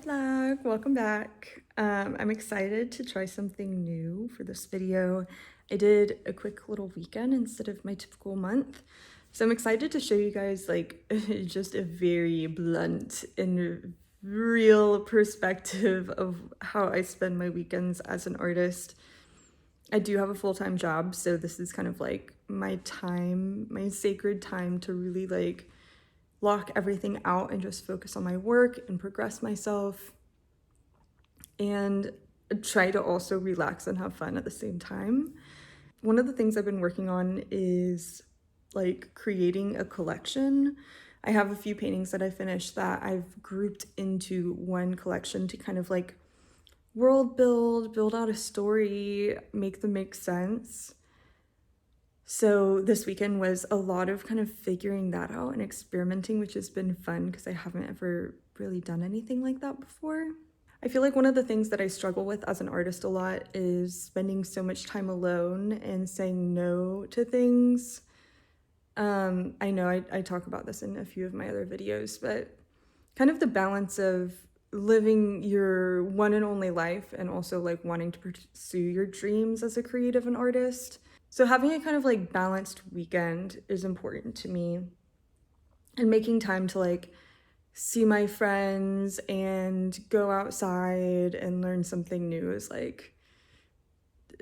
vlog, welcome back. I'm excited to try something new for this video. I did a quick little weekend instead of my typical month. So I'm excited to show you guys like just a very blunt and real perspective of how I spend my weekends as an artist. I do have a full-time job, so this is kind of like my time, my sacred time to really like lock everything out and just focus on my work and progress myself and try to also relax and have fun at the same time. One of the things I've been working on is like creating a collection. I have a few paintings that I finished that I've grouped into one collection to kind of like world build out a story, make them make sense. So this weekend was a lot of kind of figuring that out and experimenting, which has been fun because I haven't ever really done anything like that before. I feel like one of the things that I struggle with as an artist a lot is spending so much time alone and saying no to things. I know I talk about this in a few of my other videos, but kind of the balance of living your one and only life and also like wanting to pursue your dreams as a creative and artist. So having a kind of like balanced weekend is important to me, and making time to like see my friends and go outside and learn something new is like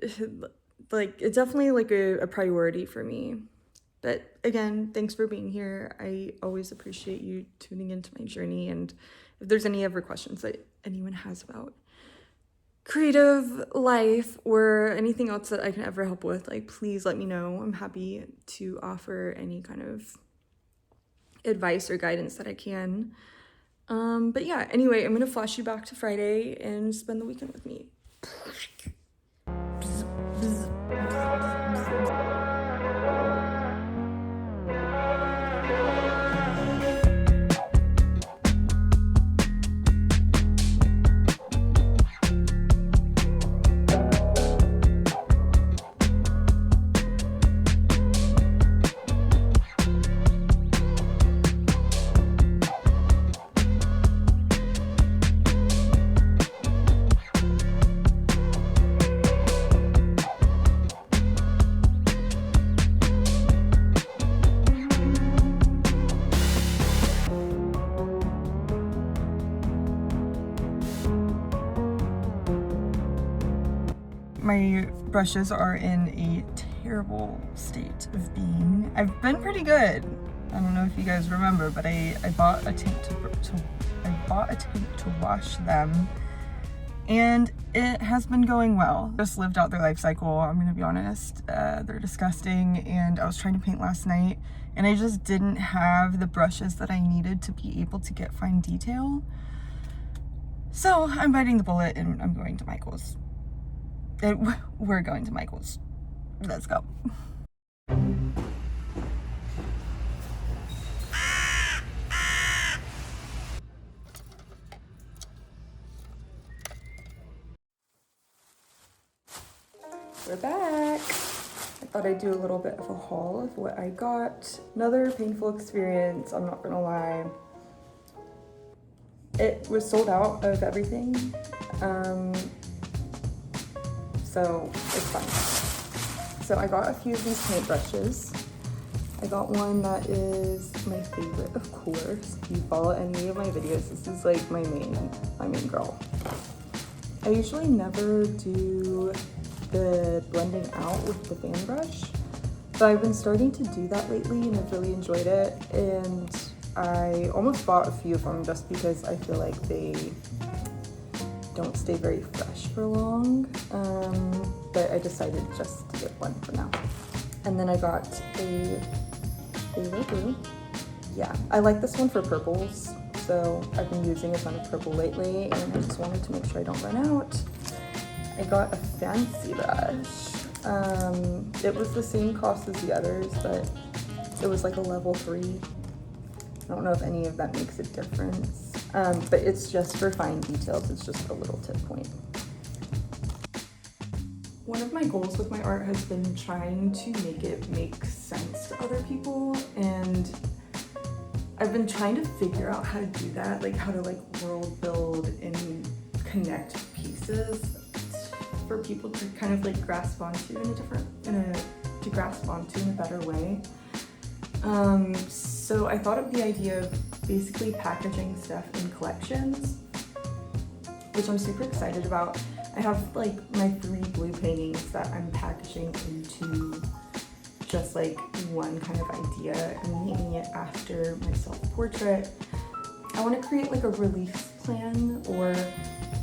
it's definitely like a priority for me. But again, thanks for being here. I always appreciate you tuning into my journey, and if there's any other questions that anyone has about creative life or anything else that I can ever help with, like please let me know. I'm happy to offer any kind of advice or guidance that I can. But yeah, anyway, I'm gonna flash you back to Friday and spend the weekend with me. My brushes are in a terrible state of being. I've been pretty good. I don't know if you guys remember, but I bought a tank to wash them, and it has been going well. Just lived out their life cycle, I'm gonna be honest. They're disgusting, and I was trying to paint last night, and I just didn't have the brushes that I needed to be able to get fine detail. So I'm biting the bullet and I'm going to Michael's. We're going to Michael's. Let's go. We're back. I thought I'd do a little bit of a haul of what I got. Another painful experience, I'm not gonna lie. It was sold out of everything. So it's fine. So I got a few of these paintbrushes. I got one that is my favorite, of course. If you follow any of my videos, this is like my main girl. I usually never do the blending out with the fan brush, but I've been starting to do that lately and I've really enjoyed it. And I almost bought a few of them just because I feel like they don't stay very fresh for long, but I decided just to get one for now. And then I got a phthalo blue. Yeah, I like this one for purples, so I've been using a ton of purple lately, and I just wanted to make sure I don't run out. I got a fancy brush. It was the same cost as the others, but it was like a level 3. I don't know if any of that makes a difference. But it's just for fine details. It's just a little tip point. One of my goals with my art has been trying to make it make sense to other people, and I've been trying to figure out how to do that, like how to like world build and connect pieces for people to kind of like grasp onto in a better way. So I thought of the idea of basically packaging stuff in collections, which I'm super excited about. I have like my 3 blue paintings that I'm packaging into just like one kind of idea and naming it after my self-portrait. I want to create like a release plan, or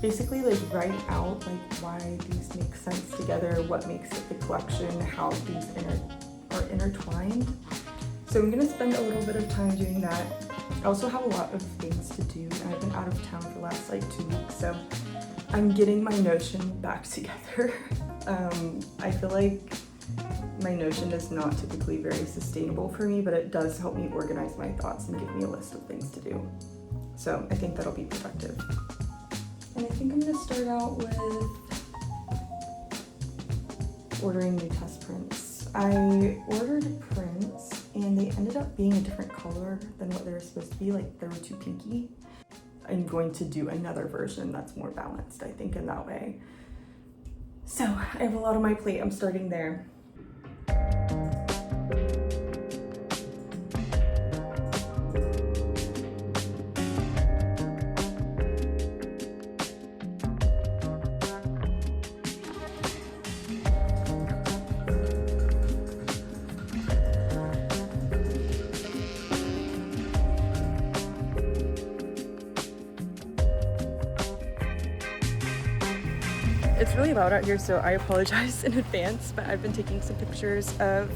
basically like write out like why these make sense together, what makes it the collection, how these are intertwined. So I'm gonna spend a little bit of time doing that. I also have a lot of things to do, and I've been out of town for the last like 2 weeks, so I'm getting my Notion back together. I feel like my Notion is not typically very sustainable for me, but it does help me organize my thoughts and give me a list of things to do. So I think that'll be productive. And I think I'm gonna start out with ordering new test prints. I ordered prints and they ended up being a different color than what they were supposed to be, like they were too pinky. I'm going to do another version that's more balanced, I think, in that way. So I have a lot on my plate. I'm starting there. It's really loud out here, so I apologize in advance, but I've been taking some pictures of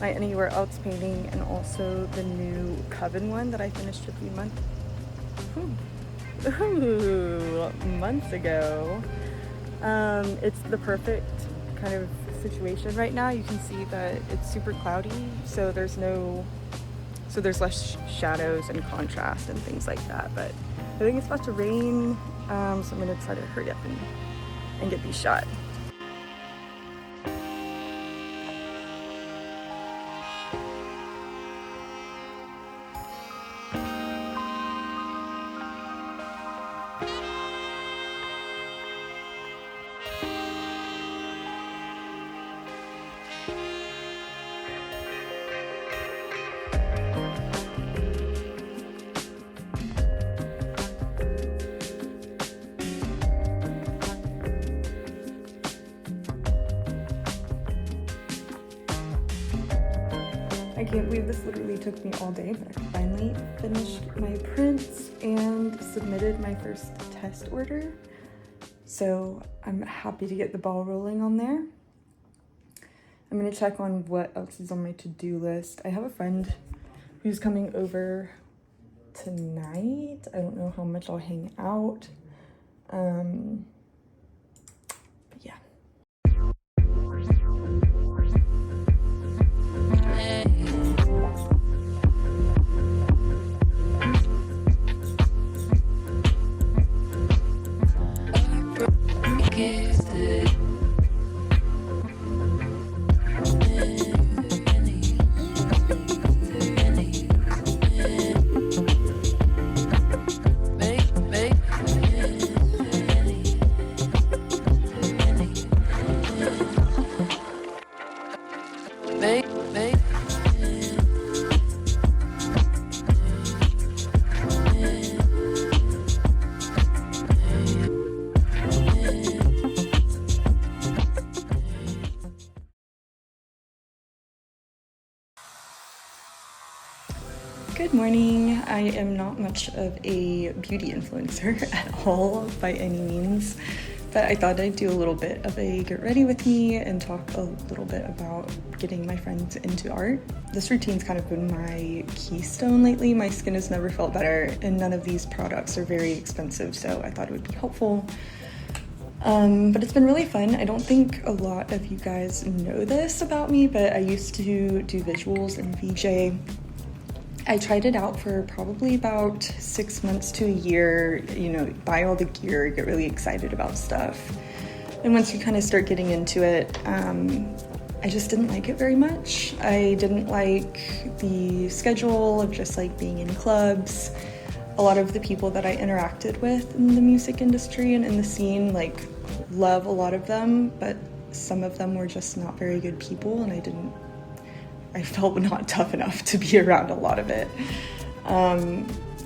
my Anywhere Else painting and also the new Coven one that I finished a few months ago. It's the perfect kind of situation right now. You can see that it's super cloudy, so there's less shadows and contrast and things like that, but I think it's about to rain, so I'm gonna try to hurry up and get these shot. I can't believe this literally took me all day, but I finally finished my prints and submitted my first test order. So I'm happy to get the ball rolling on there. I'm gonna check on what else is on my to-do list. I have a friend who's coming over tonight. I don't know how much I'll hang out. But yeah. Good morning. I am not much of a beauty influencer at all by any means, but I thought I'd do a little bit of a get ready with me and talk a little bit about getting my friends into art. This routine's kind of been my keystone lately. My skin has never felt better, and none of these products are very expensive, so I thought it would be helpful. But it's been really fun. I don't think a lot of you guys know this about me, but I used to do visuals and VJ. I tried it out for probably about 6 months to a year, you know, buy all the gear, get really excited about stuff. And once you kind of start getting into it, I just didn't like it very much. I didn't like the schedule of just like being in clubs. a lot of the people that I interacted with in the music industry and in the scene, like, love a lot of them, but some of them were just not very good people, and I felt not tough enough to be around a lot of it.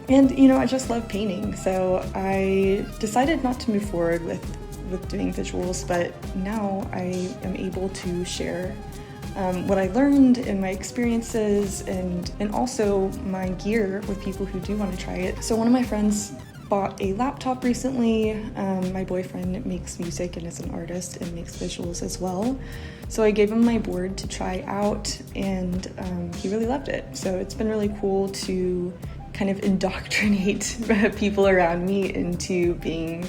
And you know, I just love painting, so I decided not to move forward with doing visuals, but now I am able to share what I learned and my experiences and also my gear with people who do want to try it. So one of my friends bought a laptop recently. My boyfriend makes music and is an artist and makes visuals as well. So I gave him my board to try out, and he really loved it. So it's been really cool to kind of indoctrinate people around me into being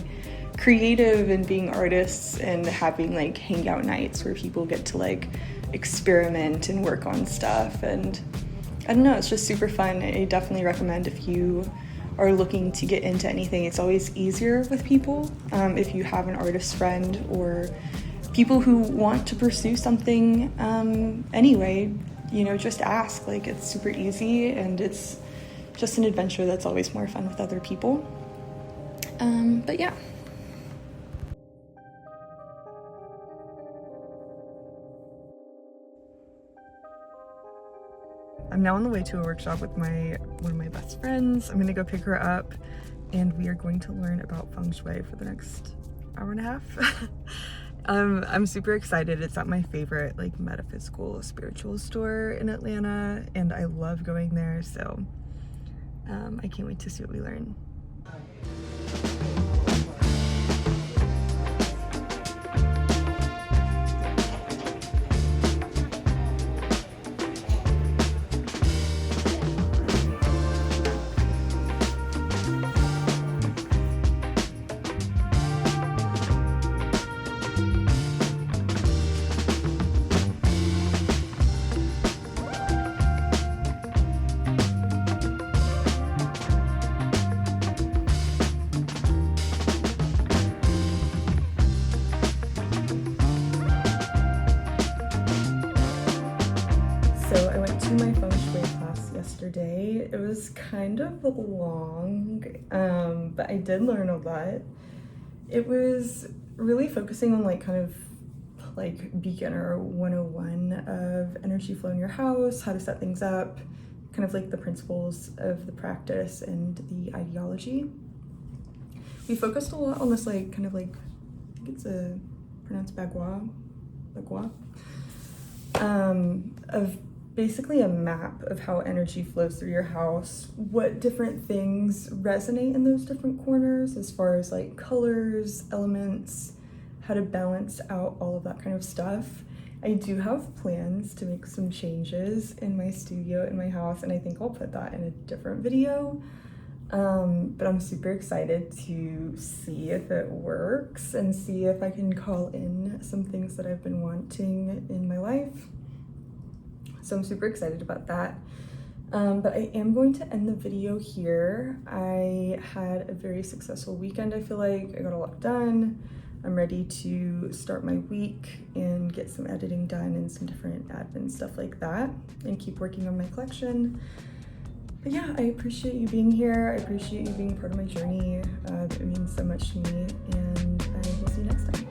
creative and being artists and having like hangout nights where people get to like experiment and work on stuff. And I don't know, it's just super fun. I definitely recommend if you are looking to get into anything. It's always easier with people if you have an artist friend or people who want to pursue something anyway, you know, just ask. Like, it's super easy and it's just an adventure that's always more fun with other people. But yeah. I'm now on the way to a workshop with one of my best friends. I'm gonna go pick her up, and we are going to learn about feng shui for the next hour and a half. I'm super excited. It's at my favorite like metaphysical spiritual store in Atlanta, and I love going there, so I can't wait to see what we learn. So I went to my feng shui class yesterday. It was kind of long, but I did learn a lot. It was really focusing on like kind of like beginner 101 of energy flow in your house, how to set things up, kind of like the principles of the practice and the ideology. We focused a lot on this like kind of like, I think it's pronounced bagua, of basically a map of how energy flows through your house, what different things resonate in those different corners as far as like colors, elements, how to balance out all of that kind of stuff. I do have plans to make some changes in my studio, in my house, and I think I'll put that in a different video. But I'm super excited to see if it works and see if I can call in some things that I've been wanting in my life. So I'm super excited about that. But I am going to end the video here. I had a very successful weekend, I feel like. I got a lot done. I'm ready to start my week and get some editing done and some different admin stuff like that and keep working on my collection. But yeah, I appreciate you being here. I appreciate you being part of my journey. It means so much to me, and I will see you next time.